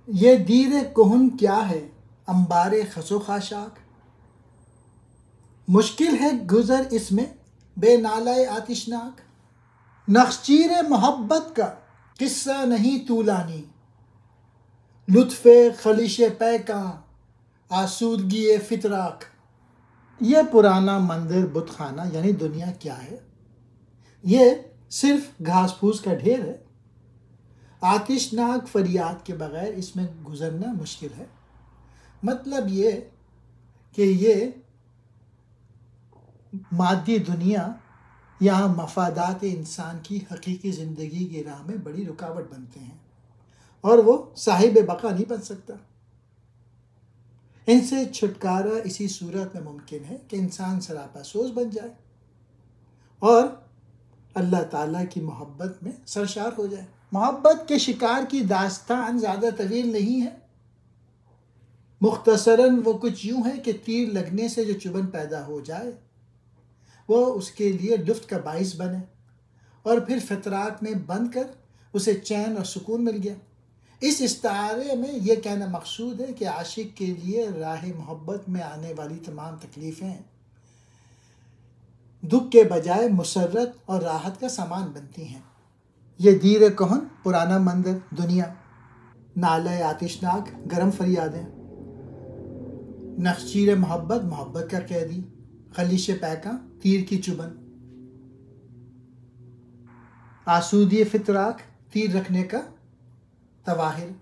ये दीर कोहन क्या है अंबारे खसो खाशाक, मुश्किल है गुजर इसमें बेनालाए आतिशनाक। नख्चीर मोहब्बत का किस्सा नहीं तूलानी, लुत्फ़े खलिश पैका आसूदगी फितराक। ये पुराना मंदिर बुतखाना यानी दुनिया क्या है? ये सिर्फ घास फूस का ढेर है। आतिशनाक फरियाद के बगैर इसमें गुजरना मुश्किल है। मतलब ये कि ये मादी दुनिया यहाँ मफादात इंसान की हकीकी ज़िंदगी की राह में बड़ी रुकावट बनते हैं और वो साहिब बका नहीं बन सकता। इनसे छुटकारा इसी सूरत में मुमकिन है कि इंसान सरापा सोच बन जाए और अल्लाह ताला की मोहब्बत में सरशार हो जाए। मोहब्बत के शिकार की दास्तान ज़्यादा तवील नहीं है। मुख्तसरन वो कुछ यूँ है कि तीर लगने से जो चुभन पैदा हो जाए वो उसके लिए लुफ्त का बाइस बने और फिर फितराक में बंद कर उसे चैन और सुकून मिल गया। इस इस्तारे में यह कहना मकसूद है कि आशिक के लिए राह मोहब्बत में आने वाली तमाम तकलीफ़ें दुख के बजाय मुसर्रत और राहत का सामान बनती हैं। ये दीर कोहन पुराना मंदिर दुनिया, नाले आतिशनाक गरम फरियादें, नख्चीर मोहब्बत मोहब्बत का कैदी, खलिश पैका तीर की चुभन, आसूदी फितराक तीर रखने का तवाहिर।